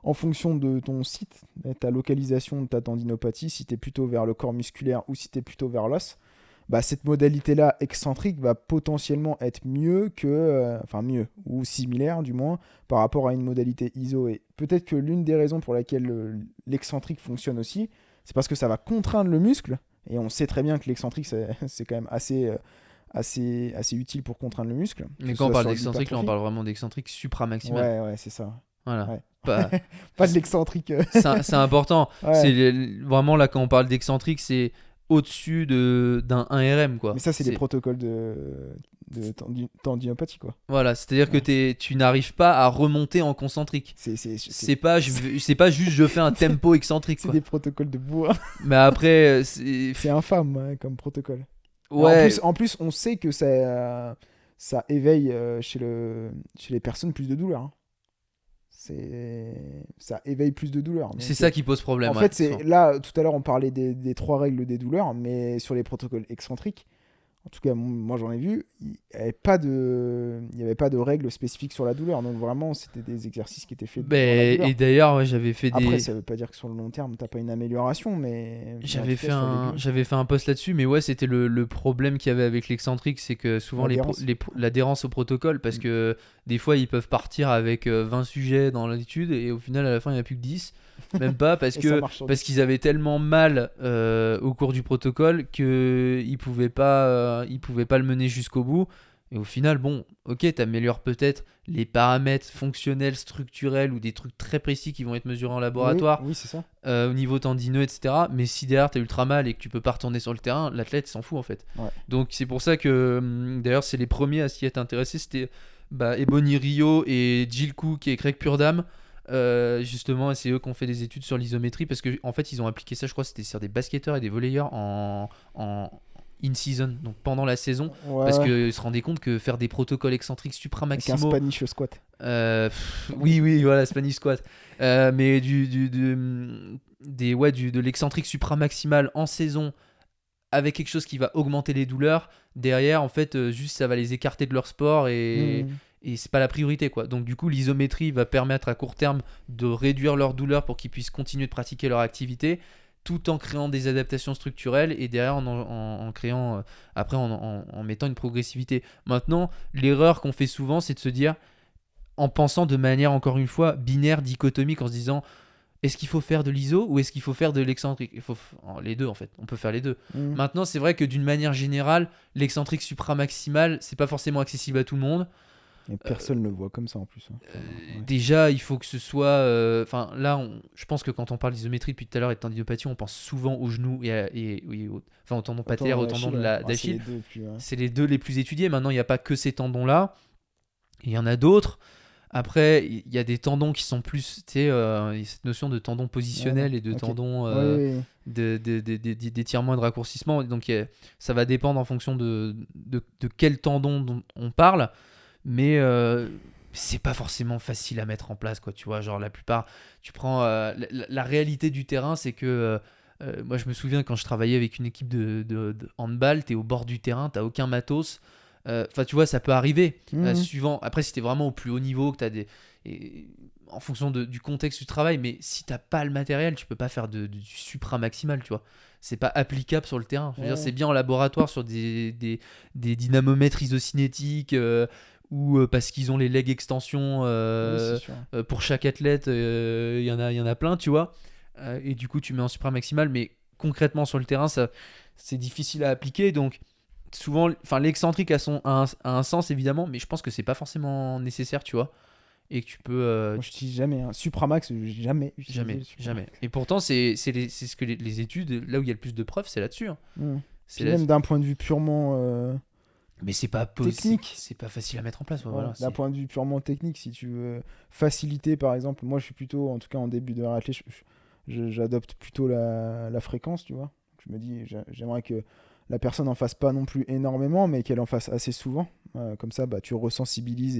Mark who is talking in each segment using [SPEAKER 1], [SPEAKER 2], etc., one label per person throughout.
[SPEAKER 1] en fonction de ton site, ta localisation de ta tendinopathie, si tu es plutôt vers le corps musculaire ou si tu es plutôt vers l'os, bah, cette modalité-là excentrique va potentiellement être mieux que, enfin mieux, ou similaire du moins, par rapport à une modalité iso. Et peut-être que l'une des raisons pour laquelle l'excentrique fonctionne aussi, c'est parce que ça va contraindre le muscle, et on sait très bien que l'excentrique, c'est quand même assez utile pour contraindre le muscle.
[SPEAKER 2] Mais
[SPEAKER 1] Que
[SPEAKER 2] quand
[SPEAKER 1] ce
[SPEAKER 2] on
[SPEAKER 1] soit
[SPEAKER 2] parle
[SPEAKER 1] sur
[SPEAKER 2] d'excentrique, là on
[SPEAKER 1] l'hypertrophie.
[SPEAKER 2] parle vraiment d'excentrique supramaximal.
[SPEAKER 1] Ouais, c'est ça.
[SPEAKER 2] Voilà.
[SPEAKER 1] Ouais.
[SPEAKER 2] Pas,
[SPEAKER 1] Pas de l'excentrique.
[SPEAKER 2] c'est important.
[SPEAKER 1] Ouais.
[SPEAKER 2] Vraiment là quand on parle d'excentrique, c'est au-dessus d'un 1 RM
[SPEAKER 1] Mais
[SPEAKER 2] quoi.
[SPEAKER 1] ça, c'est des protocoles de tendinopathie, quoi.
[SPEAKER 2] Voilà, c'est-à-dire
[SPEAKER 1] Ouais.
[SPEAKER 2] que tu n'arrives pas à remonter en concentrique.
[SPEAKER 1] C'est
[SPEAKER 2] C'est pas juste je fais un tempo excentrique quoi.
[SPEAKER 1] des protocoles de bourrin.
[SPEAKER 2] Mais après c'est
[SPEAKER 1] C'est infâme, ouais, comme protocole. Et
[SPEAKER 2] ouais,
[SPEAKER 1] en plus, on sait que ça éveille chez les personnes plus de douleur, hein. Ça éveille plus de douleur.
[SPEAKER 2] c'est
[SPEAKER 1] Donc,
[SPEAKER 2] ça qui pose problème.
[SPEAKER 1] en
[SPEAKER 2] Ouais,
[SPEAKER 1] fait, c'est là, tout à l'heure, on parlait des 3 règles des douleurs, mais sur les protocoles excentriques, en tout cas, moi j'en ai vu, il n'y avait pas de règles spécifiques sur la douleur. Donc vraiment, c'était des exercices qui étaient faits pour la douleur.
[SPEAKER 2] Et d'ailleurs, ouais, j'avais fait
[SPEAKER 1] Après, ça veut pas dire que sur le long terme, t'as pas une amélioration, mais en tout cas, sur les lieux,
[SPEAKER 2] j'avais fait un post là-dessus, mais ouais, c'était le problème qu'il y avait avec l'excentrique, c'est que souvent
[SPEAKER 1] l'adhérence.
[SPEAKER 2] l'adhérence au protocole, parce
[SPEAKER 1] Mm.
[SPEAKER 2] que des fois ils peuvent partir avec 20 sujets dans l'étude et au final à la fin il n'y en a plus que 10. Même pas
[SPEAKER 1] Et ça marche sur
[SPEAKER 2] parce qu'ils avaient tellement mal au cours du protocole qu'ils pouvaient pas le mener jusqu'au bout. Et au final, bon, ok, t'améliores peut-être les paramètres fonctionnels, structurels ou des trucs très précis qui vont être mesurés en laboratoire
[SPEAKER 1] Oui, c'est ça.
[SPEAKER 2] au niveau tendineux, etc. Mais si derrière t'as ultra mal et que tu peux pas retourner sur le terrain, l'athlète s'en fout en fait.
[SPEAKER 1] Ouais.
[SPEAKER 2] Donc c'est pour ça que d'ailleurs c'est les premiers à s'y être intéressés, c'était Ebony Rio et Jill Cook et Craig Purdam. Justement, c'est eux qui ont fait des études sur l'isométrie parce que en fait ils ont appliqué ça, je crois, c'était sur des basketteurs et des volleyeurs en in-season, donc pendant la saison, parce
[SPEAKER 1] Ouais.
[SPEAKER 2] qu'ils se rendaient compte que faire des protocoles excentriques
[SPEAKER 1] Avec un
[SPEAKER 2] supra-maximaux.
[SPEAKER 1] Spanish squat.
[SPEAKER 2] Oui, voilà, Spanish squat. Mais de l'excentrique supramaximal en saison avec quelque chose qui va augmenter les douleurs, derrière, en fait, juste ça va les écarter de leur sport et c'est pas la priorité, quoi. Donc, du coup, l'isométrie va permettre à court terme de réduire leur douleur pour qu'ils puissent continuer de pratiquer leur activité tout en créant des adaptations structurelles et derrière en créant, après, en mettant une progressivité. Maintenant, l'erreur qu'on fait souvent, c'est de se dire, en pensant de manière encore une fois binaire, dichotomique, en se disant est-ce qu'il faut faire de l'iso ou est-ce qu'il faut faire de l'excentrique? Il faut les deux en fait, on peut faire les deux.
[SPEAKER 1] Mm.
[SPEAKER 2] Maintenant, c'est vrai que d'une manière générale, l'excentrique supramaximal, c'est pas forcément accessible à tout le monde.
[SPEAKER 1] Et personne le voit comme ça en plus, hein. Enfin, ouais.
[SPEAKER 2] Déjà, il faut que ce soit. Enfin, là, je pense que quand on parle d'isométrie depuis tout à l'heure et de tendinopathie, on pense souvent aux genoux enfin, au tendon patellaire, au tendon d'Achille. C'est les deux les plus étudiés. Maintenant, il n'y a pas que ces tendons-là. Il y en a d'autres. Après, il y a des tendons qui sont plus, tu sais, il y a cette notion de tendon positionnel et de
[SPEAKER 1] Ok.
[SPEAKER 2] tendon
[SPEAKER 1] Oui.
[SPEAKER 2] d'étirement et de raccourcissement. Donc, ça va dépendre en fonction de quel tendon dont on parle. Mais c'est pas forcément facile à mettre en place, quoi. Tu vois, genre la plupart, tu prends la réalité du terrain, c'est que moi, je me souviens quand je travaillais avec une équipe de handball, t'es au bord du terrain, t'as aucun matos. Enfin, tu vois, ça peut arriver. Suivant. Après, si t'es vraiment au plus haut niveau, que t'as en fonction du contexte du travail, mais si t'as pas le matériel, tu peux pas faire du supra maximal, tu vois. C'est pas applicable sur le terrain. Je veux dire, c'est bien en laboratoire sur des dynamomètres isocinétiques ou parce qu'ils ont les leg extensions
[SPEAKER 1] Oui,
[SPEAKER 2] pour chaque athlète, il y en a plein, tu vois. Et du coup, tu mets en supra maximal, mais concrètement sur le terrain, c'est difficile à appliquer, donc souvent, enfin l'excentrique a un sens évidemment, mais je pense que c'est pas forcément nécessaire, tu vois, et que tu peux
[SPEAKER 1] Moi, je dis jamais. Supramax, j'ai jamais utilisé le Supramax.
[SPEAKER 2] jamais. Et pourtant, c'est ce que les études, là où il y a le plus de preuves, c'est là-dessus. Hein.
[SPEAKER 1] Puis même d'un point de vue purement
[SPEAKER 2] mais c'est pas
[SPEAKER 1] technique.
[SPEAKER 2] c'est pas facile à mettre en place.
[SPEAKER 1] Ouais,
[SPEAKER 2] Voilà,
[SPEAKER 1] d'un point de vue purement technique, si tu veux faciliter, par exemple, moi je suis plutôt, en tout cas en début de réathlé, j'adopte plutôt la fréquence, tu vois. Je me dis, j'aimerais que la personne en fasse pas non plus énormément, mais qu'elle en fasse assez souvent. Comme ça, bah, tu resensibilises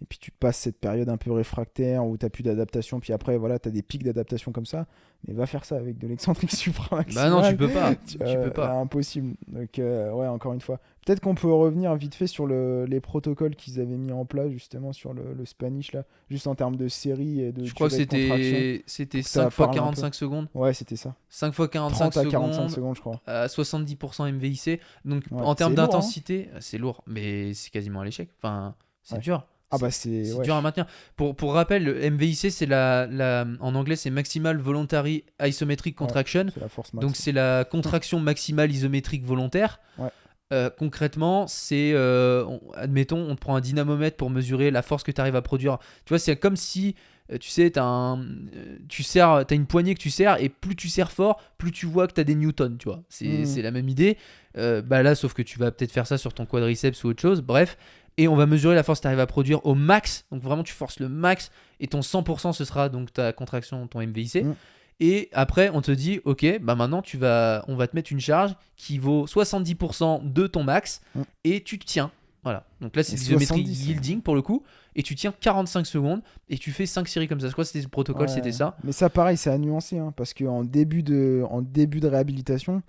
[SPEAKER 1] et puis tu passes cette période un peu réfractaire où tu n'as plus d'adaptation, puis après, voilà, tu as des pics d'adaptation comme ça, mais va faire ça avec de l'excentrique
[SPEAKER 2] Bah non,
[SPEAKER 1] supramaximal.
[SPEAKER 2] tu peux pas. Tu peux pas.
[SPEAKER 1] Impossible. Donc, ouais, encore une fois. Peut-être qu'on peut revenir vite fait sur les protocoles qu'ils avaient mis en place, justement, sur le Spanish, là, juste en termes de série et de
[SPEAKER 2] Je crois que
[SPEAKER 1] durée de contraction.
[SPEAKER 2] c'était
[SPEAKER 1] ça
[SPEAKER 2] 5 fois
[SPEAKER 1] parle un peu.
[SPEAKER 2] 45 secondes.
[SPEAKER 1] Ouais, c'était ça.
[SPEAKER 2] 5 fois 45
[SPEAKER 1] 30 à 45
[SPEAKER 2] secondes
[SPEAKER 1] secondes, je crois.
[SPEAKER 2] à 70% MVIC. Donc
[SPEAKER 1] Ouais,
[SPEAKER 2] en termes
[SPEAKER 1] c'est lourd, hein.
[SPEAKER 2] d'intensité, c'est lourd, mais c'est quasiment à l'échec. Enfin, c'est
[SPEAKER 1] Ouais.
[SPEAKER 2] dur.
[SPEAKER 1] Ah bah c'est ouais.
[SPEAKER 2] dur à maintenir. Pour rappel, le MVIC, c'est en anglais, c'est Maximal Voluntary Isometric Contraction.
[SPEAKER 1] C'est la force max.
[SPEAKER 2] Donc c'est la contraction maximale isométrique volontaire.
[SPEAKER 1] Ouais.
[SPEAKER 2] Concrètement, c'est, admettons, on te prend un dynamomètre pour mesurer la force que tu arrives à produire. Tu vois, c'est comme si, tu sais, t'as une poignée que tu serres, et plus tu serres fort, plus tu vois que tu as des newtons, tu vois. C'est la même idée. Bah là, sauf que tu vas peut-être faire ça sur ton quadriceps ou autre chose. Bref. Et on va mesurer la force que tu arrives à produire au max. Donc vraiment, tu forces le max. Et ton 100%, ce sera donc ta contraction, ton MVIC. Et après, on te dit, ok, bah maintenant, on va te mettre une charge qui vaut 70% de ton max. Et tu te tiens. Voilà. Donc là, c'est l'isométrie yielding pour le coup. Et tu tiens 45 secondes. Et tu fais 5 séries comme ça. Je crois que c'était le protocole, c'était ça.
[SPEAKER 1] Mais ça, pareil, c'est à nuancer. Hein, parce qu'en début de réhabilitation...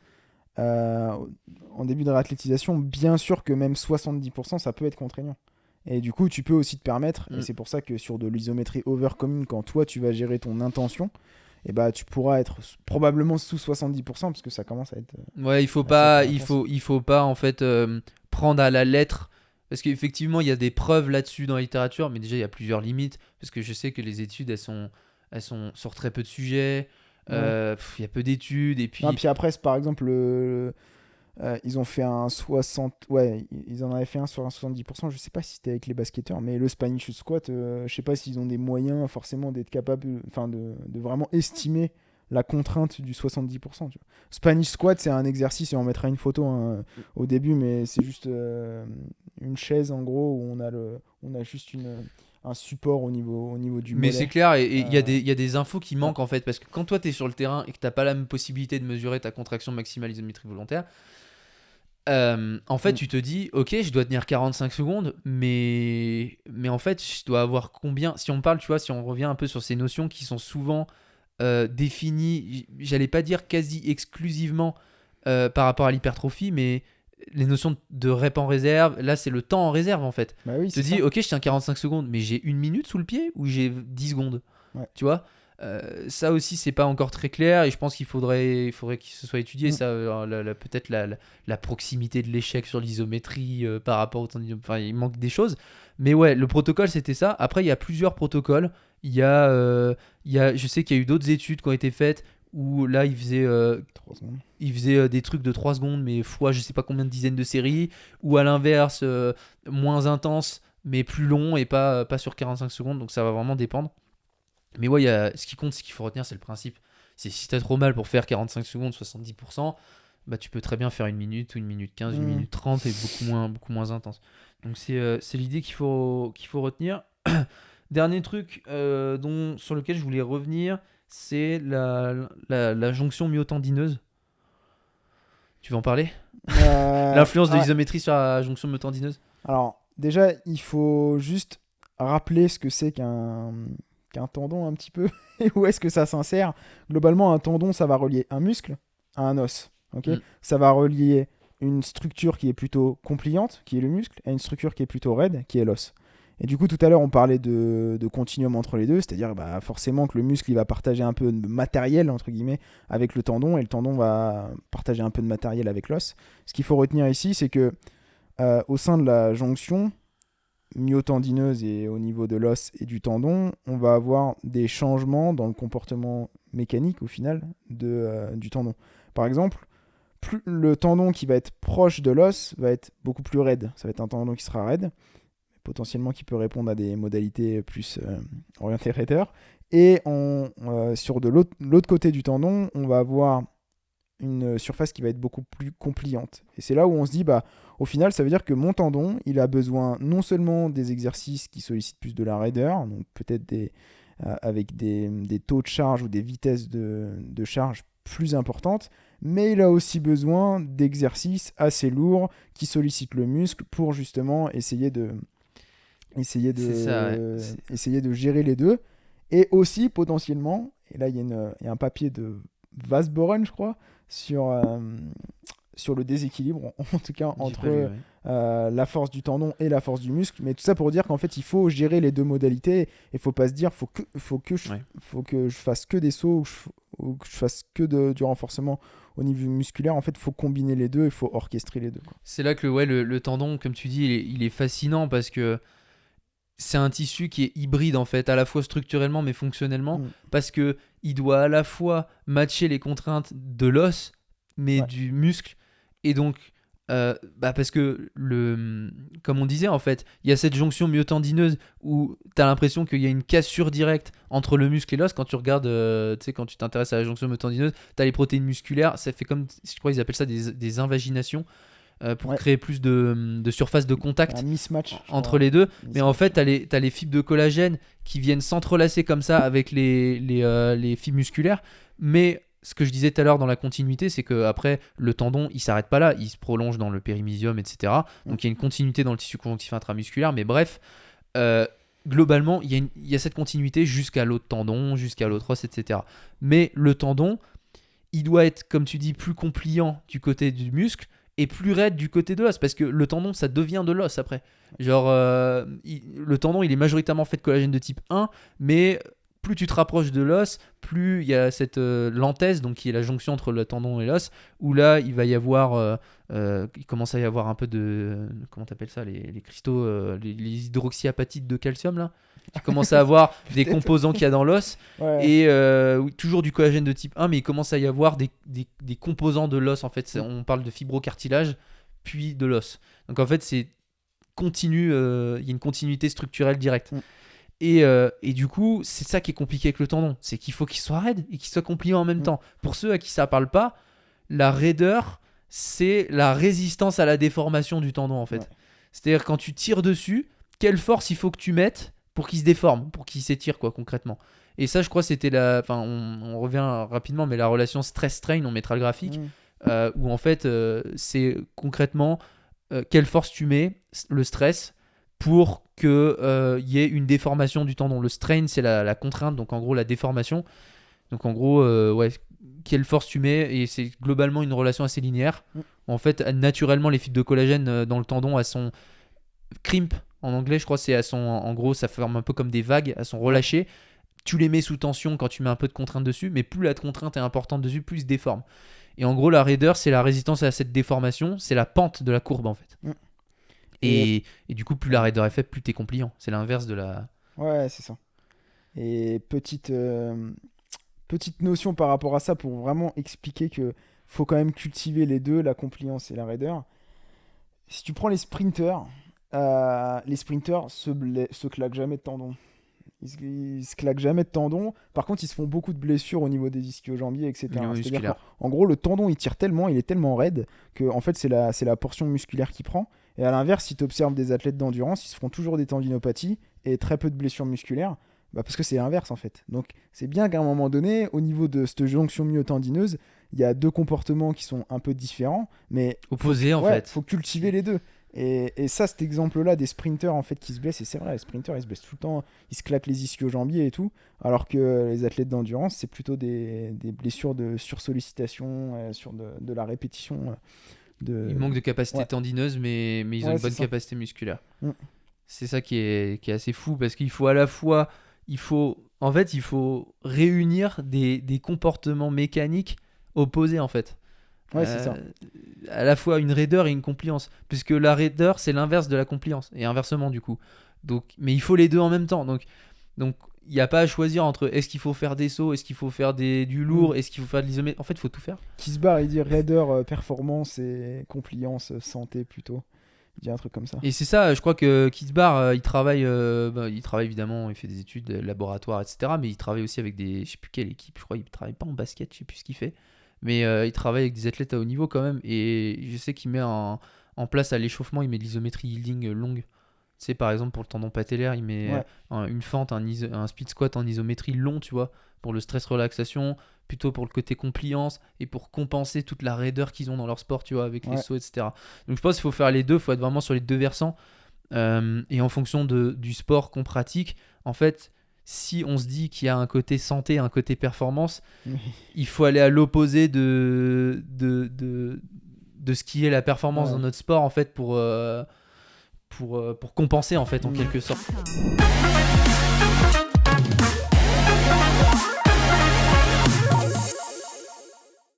[SPEAKER 1] en début de réathlétisation, bien sûr que même 70%, ça peut être contraignant. Et du coup, tu peux aussi te permettre, et c'est pour ça que sur de l'isométrie overcoming, quand toi, tu vas gérer ton intention, et bah, tu pourras être probablement sous 70%, parce que ça commence à être...
[SPEAKER 2] Ouais, il faut pas en fait prendre à la lettre, parce qu'effectivement, il y a des preuves là-dessus dans la littérature, mais déjà, il y a plusieurs limites, parce que je sais que les études, elles sont sur très peu de sujets. Il y a peu d'études, et puis...
[SPEAKER 1] Non, puis après, par exemple, ils ont fait un 60... Ouais, ils en avaient fait un sur un 70%, je sais pas si c'était avec les basketteurs, mais le Spanish squat, je sais pas s'ils ont des moyens forcément d'être capables, enfin de vraiment estimer la contrainte du 70%. Tu vois. Spanish squat, c'est un exercice, et on mettra une photo au début, mais c'est juste une chaise en gros, où on a juste un support au niveau du mollet.
[SPEAKER 2] Mais c'est clair, et il y a des infos qui manquent en fait, parce que quand toi tu es sur le terrain et que tu n'as pas la même possibilité de mesurer ta contraction maximale isométrique volontaire, en fait tu te dis ok, je dois tenir 45 secondes, mais en fait je dois avoir combien, si on parle, tu vois, si on revient un peu sur ces notions qui sont souvent définies, j'allais pas dire quasi exclusivement par rapport à l'hypertrophie, mais les notions de rep en réserve, là c'est le temps en réserve en fait.
[SPEAKER 1] Bah oui,
[SPEAKER 2] tu te dis ok, je tiens 45 secondes, mais j'ai une minute sous le pied ou j'ai 10 secondes, tu vois. Ça aussi c'est pas encore très clair, et je pense qu'il faudrait que ce soit étudié, ça, peut-être la proximité de l'échec sur l'isométrie par rapport au temps, enfin il manque des choses, mais ouais, le protocole c'était ça. Après il y a plusieurs protocoles, je sais qu'il y a eu d'autres études qui ont été faites où là il faisait des trucs de 3 secondes mais fois je sais pas combien de dizaines de séries, ou à l'inverse moins intense mais plus long et pas sur 45 secondes, donc ça va vraiment dépendre. Mais ouais, ce qui compte, ce qu'il faut retenir, c'est le principe. C'est si t'as trop mal pour faire 45 secondes, 70%, bah tu peux très bien faire 1 minute ou 1 minute 15, 1 minute 30 et beaucoup moins intense. Donc c'est l'idée qu'il faut retenir. Dernier truc sur lequel je voulais revenir, c'est la jonction myotendineuse. Tu veux en parler ? L'influence de l'isométrie sur la jonction myotendineuse.
[SPEAKER 1] Alors, déjà, il faut juste rappeler ce que c'est qu'un tendon un petit peu, et où est-ce que ça s'insère. Globalement, un tendon, ça va relier un muscle à un os. Okay ça va relier une structure qui est plutôt compliante, qui est le muscle, à une structure qui est plutôt raide, qui est l'os. Et du coup, tout à l'heure, on parlait de continuum entre les deux, c'est-à-dire forcément que le muscle il va partager un peu de matériel, entre guillemets, avec le tendon, et le tendon va partager un peu de matériel avec l'os. Ce qu'il faut retenir ici, c'est que au sein de la jonction myotendineuse et au niveau de l'os et du tendon, on va avoir des changements dans le comportement mécanique, au final, du tendon. Par exemple, plus le tendon qui va être proche de l'os va être beaucoup plus raide. Ça va être un tendon qui sera raide, potentiellement qui peut répondre à des modalités plus orientées raideur. Et sur de l'autre côté du tendon, on va avoir une surface qui va être beaucoup plus compliante. Et c'est là où on se dit, au final, ça veut dire que mon tendon, il a besoin non seulement des exercices qui sollicitent plus de la raideur, donc peut-être avec des taux de charge ou des vitesses de charge plus importantes, mais il a aussi besoin d'exercices assez lourds qui sollicitent le muscle pour justement essayer de essayer
[SPEAKER 2] C'est ça, ouais.
[SPEAKER 1] essayer de gérer les deux. Et aussi, potentiellement, et là, il y a un papier de Vasboren, je crois, sur, sur le déséquilibre, en tout cas,
[SPEAKER 2] J'ai pas lu,
[SPEAKER 1] entre
[SPEAKER 2] ouais.
[SPEAKER 1] la force du tendon et la force du muscle. Mais tout ça pour dire qu'en fait, il faut gérer les deux modalités. Il faut pas se dire,
[SPEAKER 2] Ouais.
[SPEAKER 1] faut que je fasse que des sauts ou que je fasse que du renforcement au niveau musculaire. En fait, il faut combiner les deux, il faut orchestrer les deux, quoi.
[SPEAKER 2] C'est là que ouais, le tendon, comme tu dis, il est fascinant parce que c'est un tissu qui est hybride en fait, à la fois structurellement mais fonctionnellement,
[SPEAKER 1] Mm.
[SPEAKER 2] parce que il doit à la fois matcher les contraintes de l'os, mais
[SPEAKER 1] Ouais.
[SPEAKER 2] du muscle, et donc parce que comme on disait en fait, il y a cette jonction myotendineuse où tu as l'impression qu'il y a une cassure directe entre le muscle et l'os. Quand tu regardes, tu sais, quand tu t'intéresses à la jonction myotendineuse, tu as les protéines musculaires, ça fait comme, je crois ils appellent ça des invaginations, pour
[SPEAKER 1] Ouais.
[SPEAKER 2] créer plus de surface de
[SPEAKER 1] Un
[SPEAKER 2] contact
[SPEAKER 1] mismatch, je
[SPEAKER 2] entre
[SPEAKER 1] crois.
[SPEAKER 2] les deux. Mais en
[SPEAKER 1] Mismatch,
[SPEAKER 2] fait, t'as les fibres de collagène qui viennent s'entrelacer comme ça avec les fibres musculaires. Mais ce que je disais tout à l'heure dans la continuité, c'est que après le tendon, il s'arrête pas là, il se prolonge dans le périmysium, etc. Donc il y a une continuité dans le tissu conjonctif intramusculaire. Mais bref, euh, globalement, il y a cette continuité jusqu'à l'autre tendon, jusqu'à l'autre os, etc. Mais le tendon, il doit être, comme tu dis, plus compliant du côté du muscle et plus raide du côté de l'os, parce que le tendon, ça devient de l'os après. Genre, le tendon, il est majoritairement fait de collagène de type 1, mais plus tu te rapproches de l'os, plus il y a cette lentèse, donc qui est la jonction entre le tendon et l'os, où là, il va y avoir, il commence à y avoir un peu de, comment t'appelles ça, les cristaux, les hydroxyapatites de calcium, là. Tu commences à avoir des
[SPEAKER 1] Peut-être.
[SPEAKER 2] composants qu'il y a dans l'os,
[SPEAKER 1] Ouais.
[SPEAKER 2] et oui, toujours du collagène de type 1, mais il commence à y avoir des composants de l'os. En fait, on parle de fibrocartilage, puis de l'os. Donc en fait, c'est continu, il y a une continuité structurelle directe.
[SPEAKER 1] Mm.
[SPEAKER 2] Et du coup, c'est ça qui est compliqué avec le tendon, c'est qu'il faut qu'il soit raide et qu'il soit compliant en même
[SPEAKER 1] Mm.
[SPEAKER 2] temps. Pour ceux à qui ça parle pas, la raideur, c'est la résistance à la déformation du tendon en fait.
[SPEAKER 1] Ouais.
[SPEAKER 2] C'est-à-dire quand tu tires dessus, quelle force il faut que tu mettes pour qu'il se déforme, pour qu'il s'étire quoi concrètement. Et ça, je crois, c'était enfin, on revient rapidement, mais la relation stress-strain, on mettra le graphique,
[SPEAKER 1] Mm.
[SPEAKER 2] où en fait, c'est concrètement quelle force tu mets, le stress, pour qu'il y ait une déformation du tendon. Le strain, c'est la contrainte, donc en gros, la déformation. Donc en gros, ouais, quelle force tu mets, et c'est globalement une relation assez linéaire.
[SPEAKER 1] Mm.
[SPEAKER 2] En fait, naturellement, les fibres de collagène dans le tendon, elles sont crimp en anglais, je crois, c'est elles sont, en gros, ça forme un peu comme des vagues, elles sont relâchées. Tu les mets sous tension quand tu mets un peu de contrainte dessus, mais plus la contrainte est importante dessus, plus ils se déforment. Et en gros, la raideur, c'est la résistance à cette déformation, c'est la pente de la courbe en fait.
[SPEAKER 1] Mm.
[SPEAKER 2] Et du coup, plus la raideur est faible, plus t'es compliant. C'est l'inverse de la.
[SPEAKER 1] Ouais, c'est ça. Et petite notion par rapport à ça pour vraiment expliquer que faut quand même cultiver les deux, la compliance et la raideur. Si tu prends les sprinters se claquent jamais de tendon. Ils se claquent jamais de tendon. Par contre, ils se font beaucoup de blessures au niveau des ischio-jambiers, etc.
[SPEAKER 2] Union
[SPEAKER 1] C'est-à-dire
[SPEAKER 2] musculaire.
[SPEAKER 1] qu'en gros, le tendon, il tire tellement, il est tellement raide que en fait, c'est la portion musculaire qui prend. Et à l'inverse, si tu observes des athlètes d'endurance, ils se font toujours des tendinopathies et très peu de blessures musculaires. Bah parce que c'est l'inverse en fait. Donc c'est bien qu'à un moment donné, au niveau de cette jonction myotendineuse, il y a deux comportements qui sont un peu différents, mais
[SPEAKER 2] Opposé en
[SPEAKER 1] ouais,
[SPEAKER 2] fait.
[SPEAKER 1] faut cultiver les deux. Et ça, cet exemple-là des sprinters en fait qui se blessent, et c'est vrai, les sprinters ils se blessent tout le temps, ils se claquent les ischio-jambiers et tout, alors que les athlètes d'endurance, c'est plutôt des blessures de sursollicitation, sur de la répétition.
[SPEAKER 2] Ils manquent de capacité
[SPEAKER 1] Ouais.
[SPEAKER 2] tendineuse, mais ils ont
[SPEAKER 1] Ouais,
[SPEAKER 2] une
[SPEAKER 1] c'est
[SPEAKER 2] bonne
[SPEAKER 1] ça.
[SPEAKER 2] capacité musculaire.
[SPEAKER 1] Mm.
[SPEAKER 2] C'est ça qui est assez fou parce qu'il faut à la fois. En fait, il faut réunir des comportements mécaniques opposés en fait.
[SPEAKER 1] Ouais, c'est ça.
[SPEAKER 2] À la fois une raideur et une compliance, puisque la raideur c'est l'inverse de la compliance et inversement du coup. Donc, mais il faut les deux en même temps. Donc il n'y a pas à choisir entre est-ce qu'il faut faire des sauts, est-ce qu'il faut faire du lourd, est-ce qu'il faut faire de l'isométrie. En fait, il faut tout faire.
[SPEAKER 1] Qui se barre, il dit raideur, performance et compliance, santé plutôt. Il dit un truc comme ça.
[SPEAKER 2] Et c'est ça, je crois que Kitzbar, il travaille évidemment, il fait des études, laboratoires, etc. Mais il travaille aussi avec je sais plus quelle équipe, je crois qu'il travaille pas en basket, je sais plus ce qu'il fait. Mais il travaille avec des athlètes à haut niveau quand même. Et je sais qu'il met en place à l'échauffement, il met de l'isométrie yielding longue. Tu sais, par exemple, pour le tendon patellaire, il met
[SPEAKER 1] Ouais.
[SPEAKER 2] une fente, un split squat en isométrie long, tu vois, pour le stress relaxation, plutôt pour le côté compliance et pour compenser toute la raideur qu'ils ont dans leur sport, tu vois, avec les
[SPEAKER 1] Ouais.
[SPEAKER 2] sauts, etc. Donc je pense qu'il faut faire les deux, il faut être vraiment sur les deux versants. Et en fonction du sport qu'on pratique, en fait, si on se dit qu'il y a un côté santé, un côté performance, il faut aller à l'opposé de ce qui est la performance dans notre sport, en fait, pour compenser, en fait, en quelque sorte.